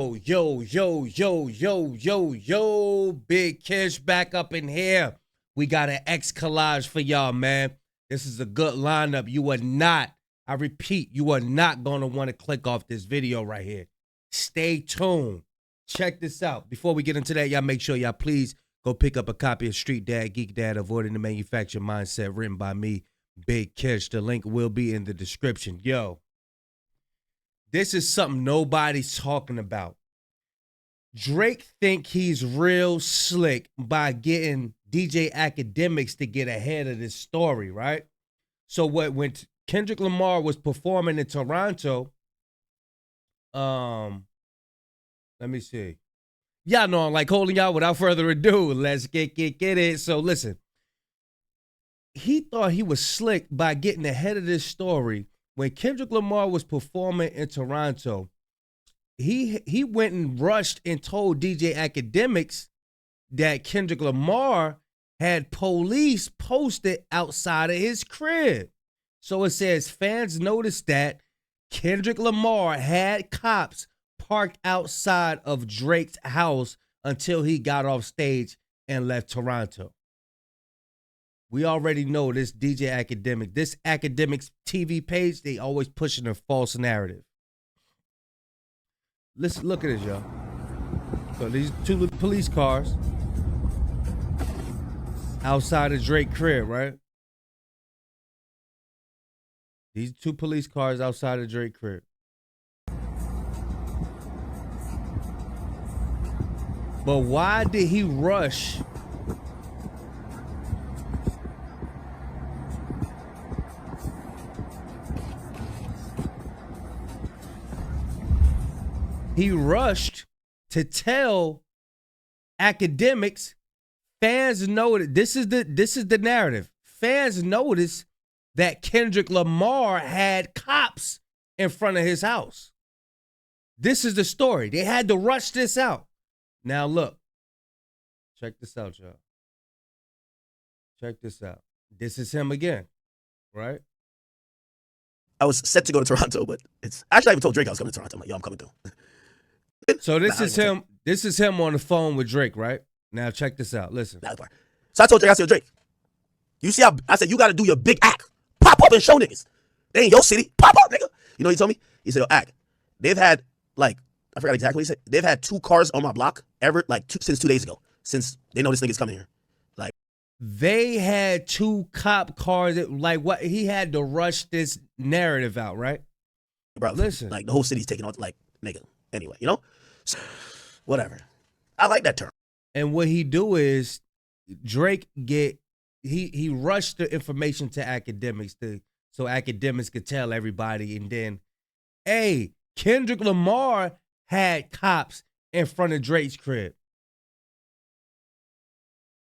Yo, Big Kish back up in here. We got an X collage for y'all, man. This is a good lineup. You are not, I repeat, you are not going to want to click off this video right here. Stay tuned. Check this out. Before we get into that, y'all make sure y'all please go pick up a copy of Street Dad, Geek Dad, Avoiding the Manufactured Mindset, written by me, Big Kish. The link will be in the description. Yo, this is something nobody's talking about. Drake think he's real slick by getting DJ Academics to get ahead of this story, right? So when Kendrick Lamar was performing in Toronto, let me see. Y'all know I'm like holding y'all. Without further ado, let's get it. So listen, he thought he was slick by getting ahead of this story. When Kendrick Lamar was performing in Toronto, he went and rushed and told DJ Academics that Kendrick Lamar had police posted outside of his crib. So it says fans noticed that Kendrick Lamar had cops parked outside of Drake's house until he got off stage and left Toronto. We already know this DJ Academic, this Academics TV page, they always pushing a false narrative. Let's look at this, y'all. So these two police cars outside of Drake's crib, right? These two police cars outside of Drake's crib. But why did he rush? He rushed to tell Academics. Fans noticed. This is the narrative. Fans noticed that Kendrick Lamar had cops in front of his house. This is the story. They had to rush this out. Now look. Check this out, y'all. Check this out. This is him again, right? I was set to go to Toronto, but it's actually I even told Drake I was coming to Toronto. I'm like, yo, I'm coming through. So this is him. This is him on the phone with Drake, right? Now check this out. Listen. So I told Drake, I said, Drake, you see how I said you got to do your big act, pop up and show niggas. They in your city, pop up, nigga. You know what he told me? He said, yo, act. They've had I forgot exactly what he said. They've had 2 cars on my block since 2 days ago. Since they know this nigga's coming here. Like they had 2 cop cars. What he had to rush this narrative out, right? Bro, listen. Like the whole city's taking on nigga. Anyway, you know? So, whatever. I like that term. And what he do is Drake he rushed the information to Academics so Academics could tell everybody, and then, hey, Kendrick Lamar had cops in front of Drake's crib.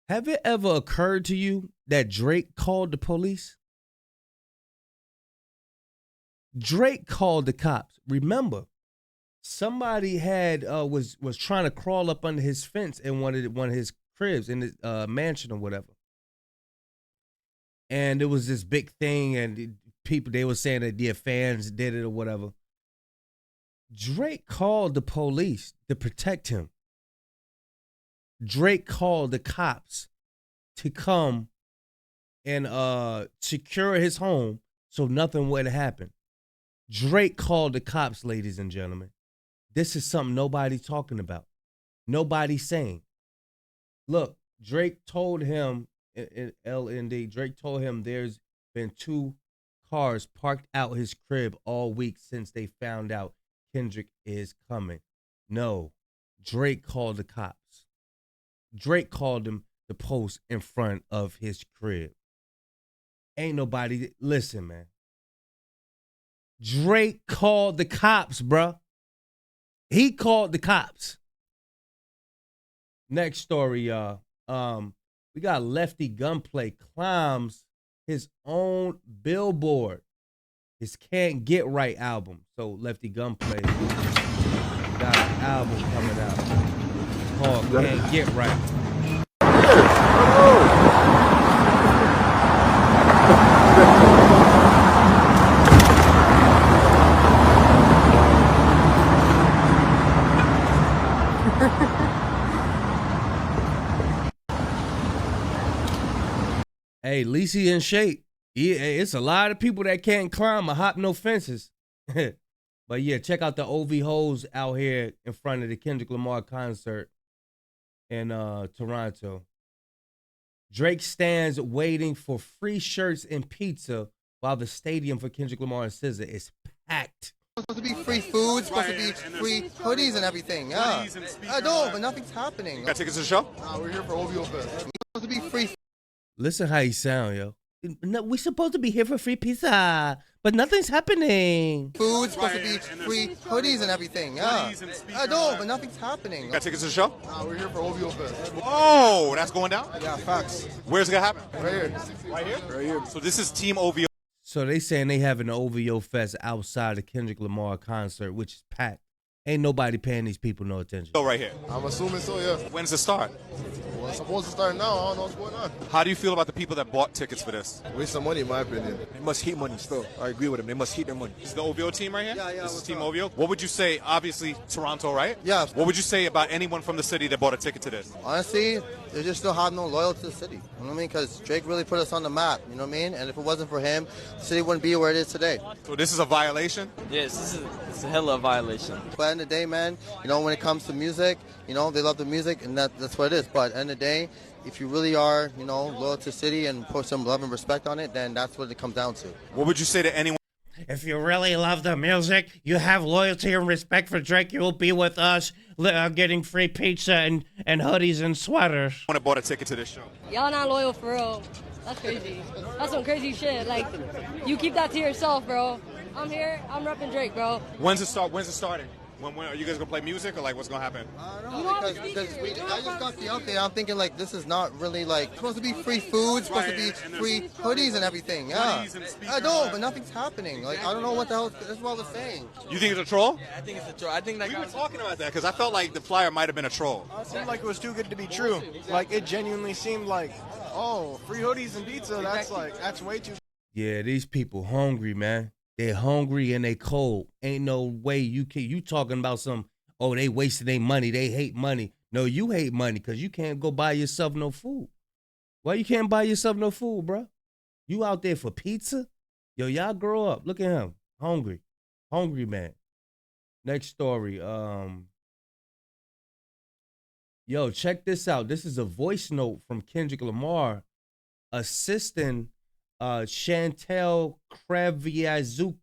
Have it ever occurred to you that Drake called the police? Drake called the cops. Remember, somebody had was trying to crawl up under his fence in one of his cribs in his mansion or whatever. And it was this big thing, and they were saying that the fans did it or whatever. Drake called the police to protect him. Drake called the cops to come and secure his home so nothing would happen. Drake called the cops, ladies and gentlemen. This is something nobody's talking about. Nobody's saying. Look, Drake told him in LND, Drake told him there's been 2 cars parked out his crib all week since they found out Kendrick is coming. No, Drake called the cops. Drake called them to post in front of his crib. Ain't nobody, listen, man. Drake called the cops, bruh. He called the cops. Next story, y'all. We got Lefty Gunplay climbs his own billboard. His Can't Get Right album. So Lefty Gunplay got an album coming out called Can't Get Right. Hey, at least he in shape. Yeah, it's a lot of people that can't climb or hop no fences. But yeah, check out the OVOs out here in front of the Kendrick Lamar concert in Toronto. Drake stands waiting for free shirts and pizza while the stadium for Kendrick Lamar and SZA is packed. Supposed to be free food, supposed to be free hoodies and everything. Yeah, I know, but nothing's happening. Got tickets to the show? We're here for OVO Fest. Supposed to be free. Listen how he sound, yo. No, we supposed to be here for free pizza, but nothing's happening. Food, supposed to be free hoodies and everything. Yeah, I know, but nothing's happening. Got tickets to the show? We're here for OVO Fest. Oh, that's going down? Yeah, facts. Where's it gonna happen? Right here. Right here? Right here. So this is Team OVO. So they saying they having an OVO Fest outside the Kendrick Lamar concert, which is packed. Ain't nobody paying these people no attention. Right here. I'm assuming so, yeah. When's it start? Well, it's supposed to start now. I don't know what's going on. How do you feel about the people that bought tickets for this? Waste some money, in my opinion. They must heat money still. I agree with them. They must heat their money. This is the OVO team right here? Yeah, This is what's Team up? OVO. What would you say, obviously, Toronto, right? Yeah. What would you say about anyone from the city that bought a ticket to this? Honestly, they just still have no loyalty to the city. You know what I mean? Because Drake really put us on the map. You know what I mean? And if it wasn't for him, the city wouldn't be where it is today. So this is a violation? Yes, it's a hella violation. But at the end of the day, man, you know, when it comes to music, you know, they love the music, and that's what it is. But at the end of the day, if you really are, you know, loyal to the city and put some love and respect on it, then that's what it comes down to. What would you say to anyone If you really love the music, you have loyalty and respect for Drake, you will be with us getting free pizza and hoodies and sweaters. that bought a ticket to this show? Y'all not loyal for real. That's crazy. That's some crazy shit. Like, you keep that to yourself, bro. I'm here. I'm repping Drake, bro. When's it starting? When are you guys gonna play music or like what's gonna happen? I don't know, because I just got the update. I'm thinking like this is not really like supposed to be free food, supposed to be free hoodies and everything. Yeah, I know, but nothing's happening. Like I don't know what the hell. This is what I was saying. You think it's a troll? Yeah, I think it's a troll. I think that We guy were talking about that because I felt like the flyer might have been a troll. It seemed like it was too good to be true. Like it genuinely seemed like, oh, free hoodies and pizza. That's way too. Yeah, these people hungry, man. They're hungry and they cold. Ain't no way you talking about some, oh, they wasting their money. They hate money. No, you hate money because you can't go buy yourself no food. Why you can't buy yourself no food, bro? You out there for pizza? Yo, y'all grow up. Look at him. Hungry. Hungry man. Next story. Yo, check this out. This is a voice note from Kendrick Lamar assisting Chantel Kraviazuk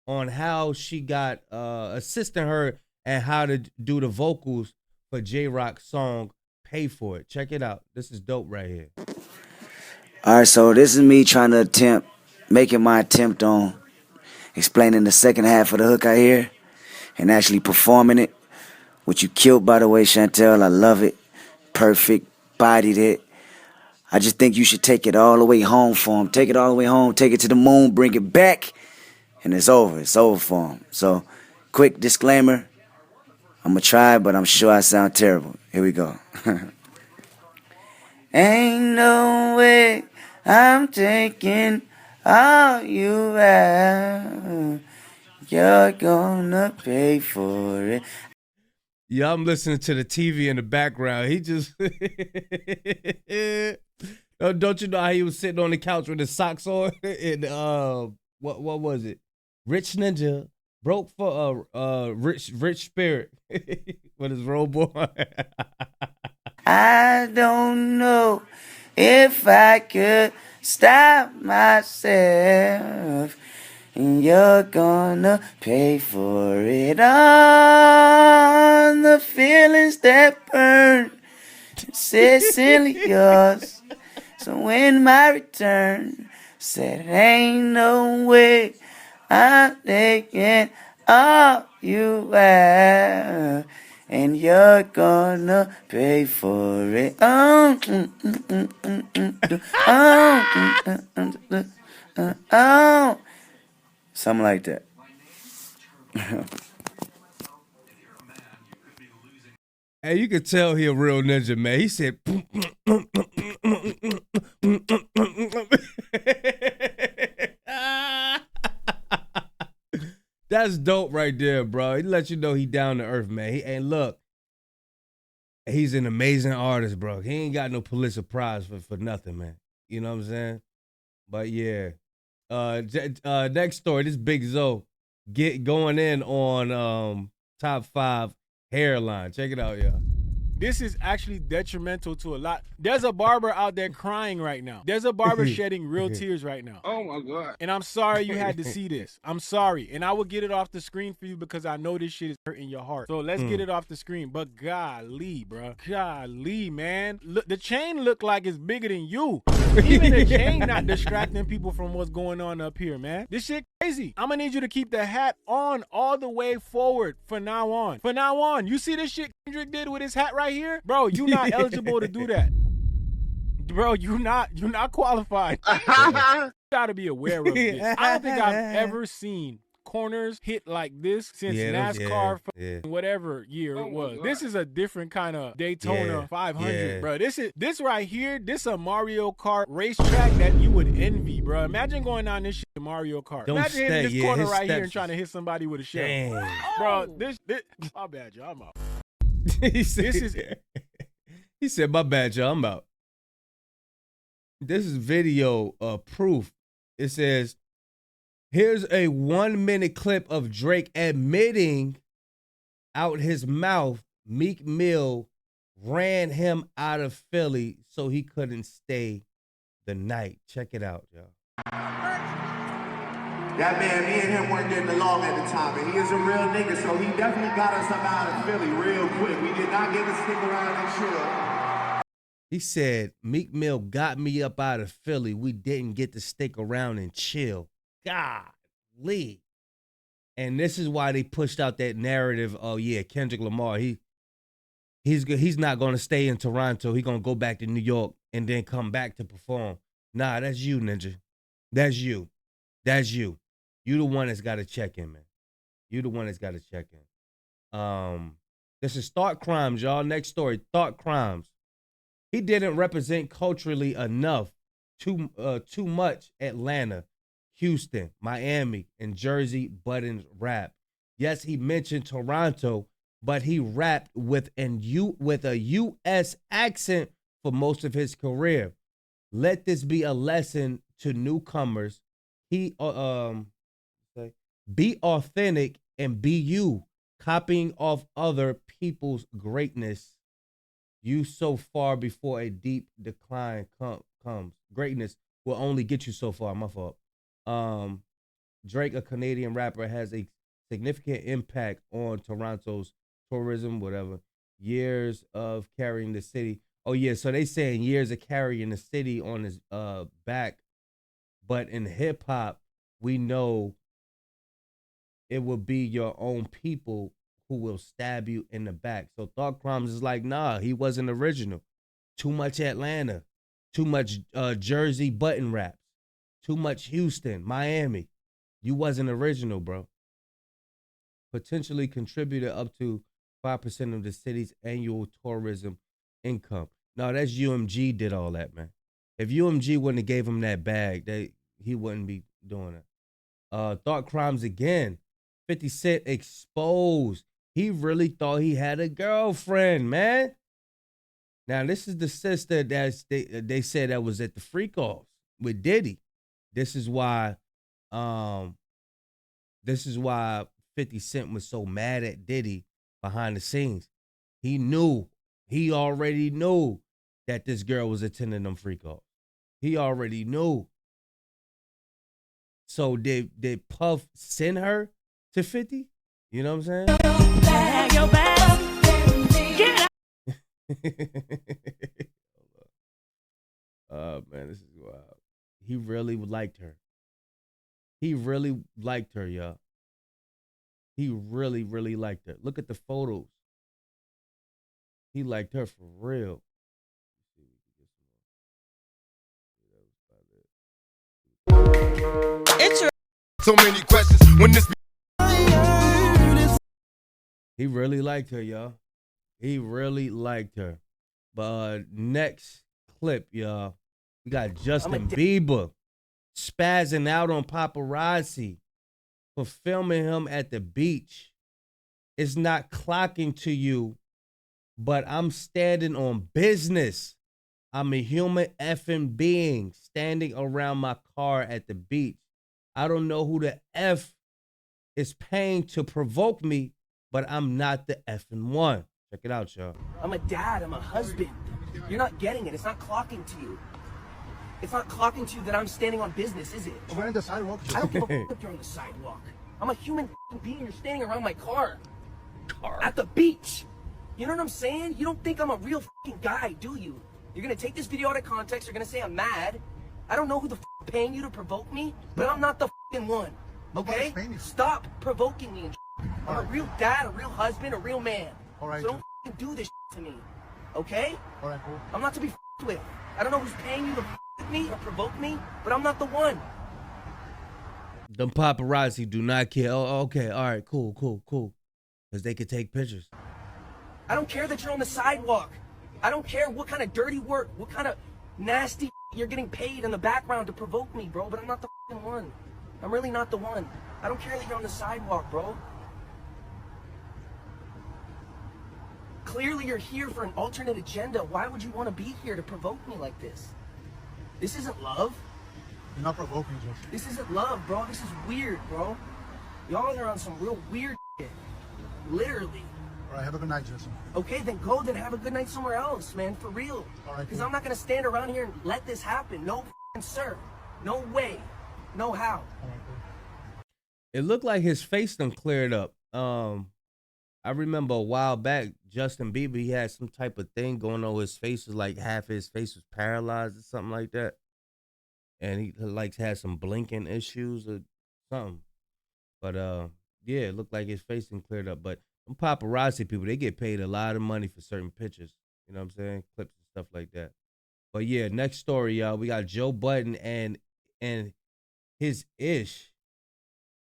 on how she got assisting her and how to do the vocals for J-Rock's song Pay For It. Check it out. This is dope right here. All right, so this is me trying to making my attempt on explaining the second half of the hook I hear and actually performing it, which you killed, by the way, Chantel. I love it. Perfect. Bodied it. I just think you should take it all the way home for him. Take it all the way home. Take it to the moon. Bring it back. And it's over. It's over for him. So, quick disclaimer. I'm going to try, but I'm sure I sound terrible. Here we go. Ain't no way I'm taking all you have. You're gonna pay for it. Yeah, I'm listening to the TV in the background. He just... Don't you know how he was sitting on the couch with his socks on? And what was it? Rich Ninja broke for rich spirit with his robe on. I don't know if I could stop myself. And you're gonna pay for it all. The feelings that burn, sincerely yours. So when my return said, ain't no way I'm taking all you have, and you're gonna pay for it. Something like that. Hey, you could tell he a real ninja, man. He said, that's dope right there, bro. He let you know he down to earth, man. And look, He's an amazing artist, bro. He ain't got no Pulitzer Prize for nothing, man. You know what I'm saying? But yeah. Next story, this Big Zo going in on top 5 hairline. Check it out, y'all. This is actually detrimental to a lot. There's a barber out there crying right now. There's a barber shedding real tears right now. Oh my God. And I'm sorry you had to see this. I'm sorry. And I will get it off the screen for you because I know this shit is hurting your heart. So let's get it off the screen. But golly, bro. Golly, man. Look, the chain look like it's bigger than you. Even the chain not distracting people from what's going on up here, man. This shit crazy. I'm gonna need you to keep the hat on all the way forward from now on. From now on. You see this shit Kendrick did with his hat right here? Bro, you not eligible to do that. Bro, you're not qualified. You gotta be aware of this. I don't think I've ever seen corners hit like this since NASCAR whatever year it was. This is a different kind of Daytona 500, bro. This right here, this a Mario Kart racetrack that you would envy, bro. Imagine going down this shit in Mario Kart. Imagine hitting this corner right here and trying to hit somebody with a shell. Bro, this my bad, y'all. I'm out. He said, my bad, y'all. I'm out. This is video proof. It says, here's a 1-minute clip of Drake admitting out his mouth Meek Mill ran him out of Philly so he couldn't stay the night. Check it out, y'all. That man, me and him weren't getting along at the time, and he is a real nigga, so he definitely got us up out of Philly real quick. We did not get to stick around and chill. He said, Meek Mill got me up out of Philly. We didn't get to stick around and chill. Golly. And this is why they pushed out that narrative, oh yeah, Kendrick Lamar, he's not going to stay in Toronto. He's going to go back to New York and then come back to perform. Nah, that's you, Ninja. That's you. That's you. You the one that's got to check in, man. You the one that's got to check in. This is Thought Crimes, y'all. Next story, Thought Crimes. He didn't represent culturally enough, too much Atlanta, Houston, Miami, and Jersey Budden's rap. Yes, he mentioned Toronto, but he rapped with a U.S. accent for most of his career. Let this be a lesson to newcomers. Be authentic and be you. Copying off other people's greatness. You so far before a deep decline comes. Greatness will only get you so far. My fault. Drake, a Canadian rapper, has a significant impact on Toronto's tourism, whatever. Years of carrying the city. Oh, yeah, so they saying years of carrying the city on his back. But in hip-hop, we know it will be your own people who will stab you in the back. So Thought Crimes is like, nah, he wasn't original. Too much Atlanta. Too much Jersey button raps. Too much Houston, Miami. You wasn't original, bro. Potentially contributed up to 5% of the city's annual tourism income. No, that's UMG did all that, man. If UMG wouldn't have gave him that bag, he wouldn't be doing it. Thought Crimes again. 50 Cent exposed. He really thought he had a girlfriend, man. Now, this is the sister that they said that was at the freak offs with Diddy. This is why 50 Cent was so mad at Diddy behind the scenes. He already knew that this girl was attending them freak offs. He already knew. So did Puff send her to 50? You know what I'm saying? Oh man, this is wild. He really liked her. He really liked her, y'all. He really, really liked her. Look at the photos. He liked her for real. So many questions when this. He really liked her, y'all. He really liked her. But next clip, y'all, we got Justin Bieber spazzing out on paparazzi for filming him at the beach. It's not clocking to you but I'm standing on business. I'm a human effing being standing around my car at the beach. I don't know who the F is paying to provoke me, but I'm not the effing one. Check it out, y'all. I'm a dad. I'm a husband. You're not getting it. It's not clocking to you. It's not clocking to you that I'm standing on business, is it? We're on the sidewalk. I don't give a fuck if you're on the sidewalk. I'm a human being. You're standing around my car. At the beach. You know what I'm saying? You don't think I'm a real guy, do you? You're gonna take this video out of context. You're gonna say I'm mad. I don't know who the paying you to provoke me, but I'm not the one. Okay? Stop provoking me. I'm a real dad, a real husband, a real man. All right, so don't do this to me. Okay? All right, cool. I'm not to be with. I don't know who's paying you to with me or provoke me, but I'm not the one. Them paparazzi do not care. Oh, okay, all right, cool. Because they could take pictures. I don't care that you're on the sidewalk. I don't care what kind of dirty work, what kind of nasty you're getting paid in the background to provoke me, bro, but I'm not the one. I'm really not the one. I don't care that you're on the sidewalk, bro. Clearly you're here for an alternate agenda. Why would you want to be here to provoke me like this? This isn't love. You're not provoking, Jesse. This isn't love, bro. This is weird, bro. Y'all are on some real weird shit. Literally. All right, have a good night, Jesse. Okay, then go. Then have a good night somewhere else, man. For real. All right. Because I'm not going to stand around here and let this happen. No sir. No way. No how. All right, cool. It looked like his face done cleared up. I remember a while back, Justin Bieber, he had some type of thing going on. His face was like half his face was paralyzed or something like that. And he like had some blinking issues or something. But yeah, it looked like his face done cleared up. But them paparazzi people, they get paid a lot of money for certain pictures. You know what I'm saying? Clips and stuff like that. But yeah, next story, y'all. We got Joe Budden and his ish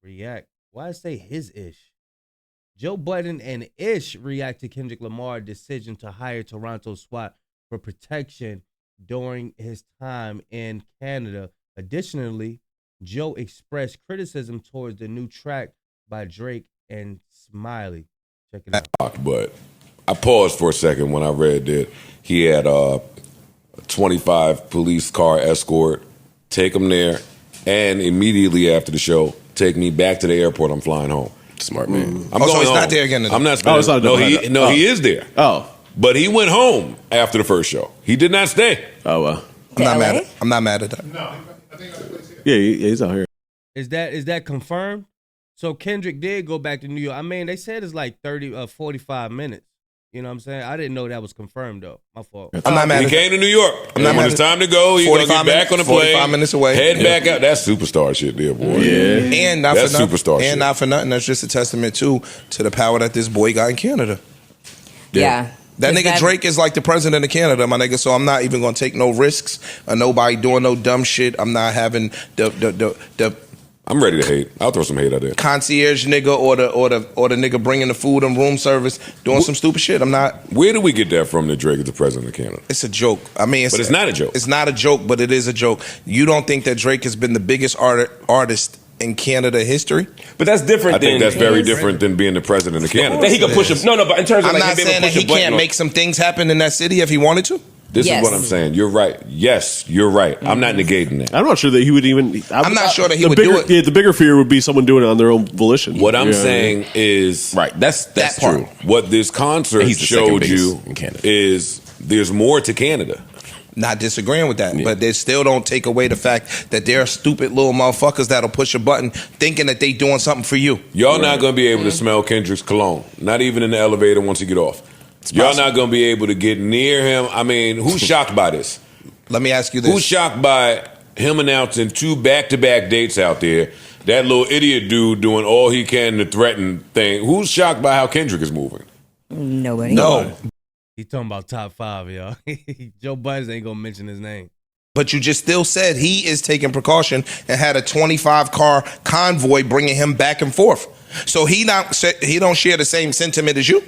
react. Why I say his ish? Joe Budden and Ish react to Kendrick Lamar's decision to hire Toronto SWAT for protection during his time in Canada. Additionally, Joe expressed criticism towards the new track by Drake and Smiley. Check it out. But I paused for a second when I read that he had a 25 police car escort, take him there, and immediately after the show, take me back to the airport. I'm flying home. Smart man. I'm so going he's home. not there again today. I'm not spending. It's not he is there. Oh, but he went home after the first show. He did not stay. Oh well. I'm not mad at that. No, I think yeah, he's out here. Is that confirmed? So Kendrick did go back to New York. I mean, they said it's like 45 minutes. You know what I'm saying? I didn't know that was confirmed though. My fault. I'm not mad. He came to New York. I'm not when mad. It's time to go. He's gonna get back on the plane. 45 minutes away. Head back out. That's superstar shit, there, boy. Yeah, and not that's for nothing. superstar shit. And not for nothing. That's just a testament to the power that this boy got in Canada. Yeah. That nigga Drake is like the president of Canada, my nigga. So I'm not even gonna take no risks or nobody doing no dumb shit. I'm not having the I'm ready to hate. I'll throw some hate out there. Concierge nigga or the nigga bringing the food and room service doing some stupid shit. I'm not. Where do we get that from? That Drake is the president of Canada? It's a joke. I mean, but it's not a joke. It's not a joke, but it is a joke. You don't think that Drake has been the biggest artist in Canada history? But that's different. I think that's very different than being the president of Canada. That he could push a but in terms of I'm not saying that he can't make some things happen in that city if he wanted to. This is what I'm saying. You're right. Yes, you're right. I'm not negating that. I'm not sure that he would even. I'm not sure that he would do it. Yeah, the bigger fear would be someone doing it on their own volition. What I'm saying is that's true. What this concert showed you is there's more to Canada. Not disagreeing with that, but they still don't take away the fact that there are stupid little motherfuckers that'll push a button thinking that they doing something for you. Y'all not gonna be able to smell Kendrick's cologne. Not even in the elevator once you get off. Y'all not going to be able to get near him. I mean, who's shocked by this? Let me ask you this. Who's shocked by him announcing 2 back-to-back dates out there? That little idiot dude doing all he can to threaten thing. Who's shocked by how Kendrick is moving? Nobody. No. He talking about top 5, y'all. Joe Budden ain't going to mention his name. But you just still said he is taking precaution and had a 25-car convoy bringing him back and forth. So he don't share the same sentiment as you?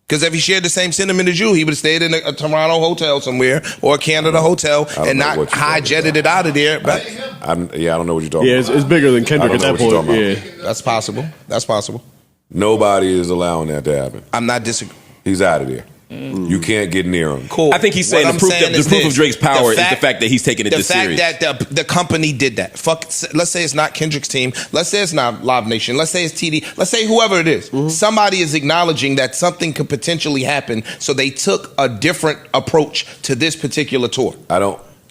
Because if he shared the same sentiment as you, he would have stayed in a Toronto hotel somewhere or a Canada hotel and not high-jetted it out of there. But I don't know what you're talking about. Yeah, it's bigger than Kendrick at that point. Yeah. That's possible. That's possible. Nobody is allowing that to happen. I'm not disagreeing. He's out of there. You can't get near him. Cool. I think he's saying What the proof, I'm saying the is proof this. of Drake's power is the fact that he's taking it this serious. The fact that the company did that. Fuck. Let's say it's not Kendrick's team. Let's say it's not Live Nation. Let's say it's TD. Let's say whoever it is. Somebody is acknowledging that something could potentially happen, so they took a different approach to this particular tour.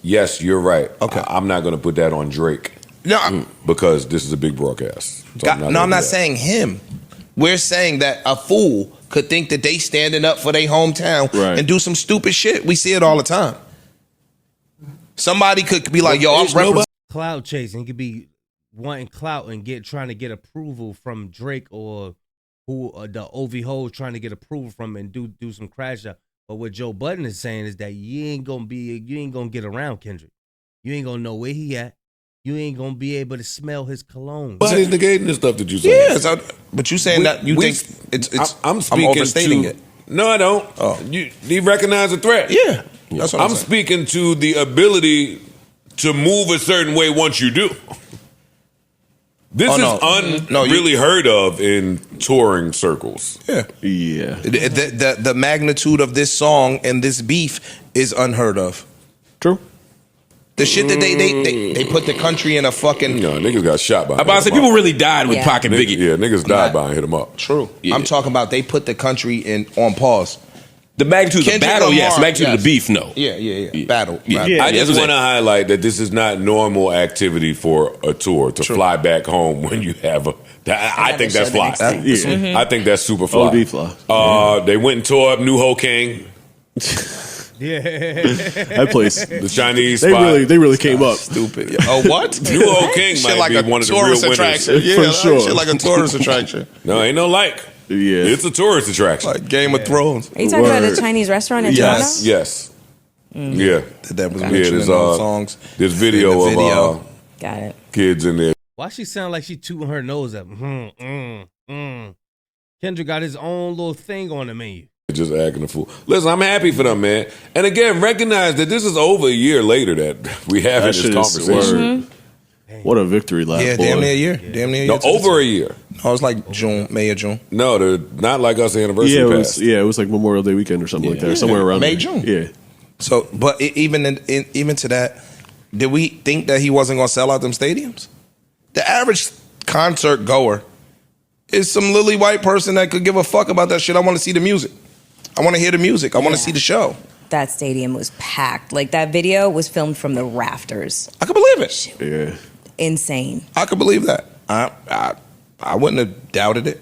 Yes, you're right. Okay. I'm not going to put that on Drake. No, because this is a big broadcast. So I'm not saying him. We're saying that a fool could think that they standing up for their hometown and do some stupid shit. We see it all the time. Somebody could be like, "Yo, I'm representing." Clout chasing. He could be wanting clout and trying to get approval from Drake or the OVO trying to get approval from and do some crash out. But what Joe Budden is saying is that you ain't gonna get around Kendrick. You ain't gonna know where he at. You ain't gonna be able to smell his cologne. But he's negating the stuff that you say. Yeah, but you saying that you think it's I'm speaking overstating it. No, I don't. You recognize the threat. Yeah, that's what I'm saying. speaking to the ability to move a certain way once you do. This is really heard of in touring circles. Yeah. The magnitude of this song and this beef is unheard of. True. The shit that they put the country in a fucking. No, niggas got shot by. I'm about to say people really died with Pac and Biggie. Yeah, niggas died by and hit him up. True. I'm talking about they put the country on pause. The magnitude of the Kendrick battle, yes. Lamar, Magnitude of the beef, no. Yeah. Battle. I just want to highlight that this is not normal activity for a tour to fly back home when you have a. I think that's fly. I think that's super fly. OD fly. They went and tore up New Ho King. Yeah, that place. The Chinese they spot. really came up. Stupid. Oh, what? New Ho King Shit might like be a one of the real tourist winners. attraction. Yeah, For sure. shit like a tourist attraction. No, ain't no like. Yeah, it's a tourist attraction. Like Game of Thrones. Are you talking about a Chinese restaurant in Toronto? Yes. Yeah. That was mentioned in those songs. There's video of Got it. kids in there. Why she sound like she tooting her nose up? Kendrick got his own little thing on the menu. Just acting a fool. Listen, I'm happy for them, man. And again, recognize that this is over a year later that we have this conversation. What a victory lap. Yeah, damn near a year. Damn near a year. No, over a year. No, it was like May or June. No, they're not like us anniversary passed. It was like Memorial Day weekend or something like that. Somewhere around May, there. June. Yeah. So, but even to that, did we think that he wasn't going to sell out them stadiums? The average concert goer is some lily white person that could give a fuck about that shit. I want to see the music. I want to hear the music. I want to see the show. That stadium was packed. Like, that video was filmed from the rafters. I could believe it. Yeah. Insane. I could believe that. I wouldn't have doubted it.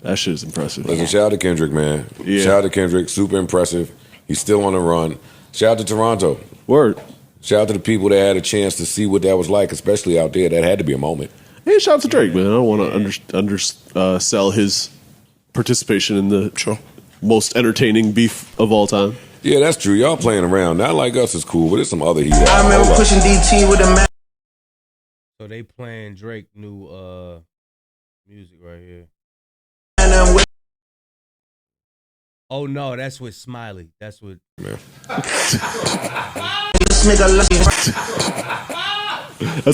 That shit is impressive. Listen, shout out to Kendrick, man. Yeah. Shout out to Kendrick. Super impressive. He's still on the run. Shout out to Toronto. Word. Shout out to the people that had a chance to see what that was like, especially out there. That had to be a moment. Hey, shout out to Drake, man. I don't want to undersell his participation in the most entertaining beef of all time. Yeah, that's true. Y'all playing around. Not like us is cool, but there's some other heat. I remember pushing DT with a man. So they playing Drake new music right here. Oh no, that's with Smiley. That's with That's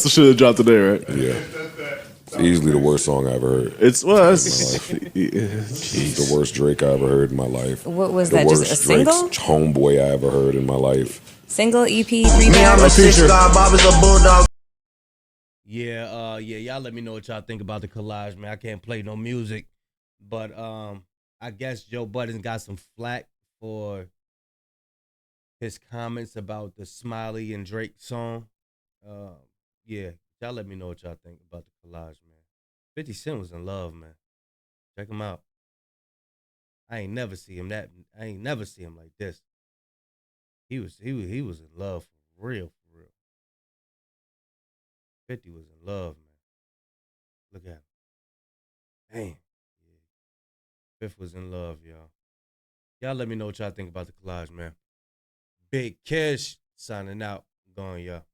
the shit that dropped today, right? Yeah. It's easily the worst song I ever heard. It's the worst Drake I ever heard in my life. What was the that, just worst a single? Drake's homeboy I ever heard in my life. Single EP, 3 bands? Yeah, y'all let me know what y'all think about the collage, man. I can't play no music. But I guess Joe Budden got some flack for his comments about the Smiley and Drake song. Yeah, y'all let me know what y'all think about the collage, man. 50 Cent was in love, man. Check him out. I ain't never see him like this. He was in love for real. 50 was in love, man. Look at him. Damn. Yeah. Fifth was in love, y'all. Y'all let me know what y'all think about the collage, man. Big Kish signing out. Going, y'all.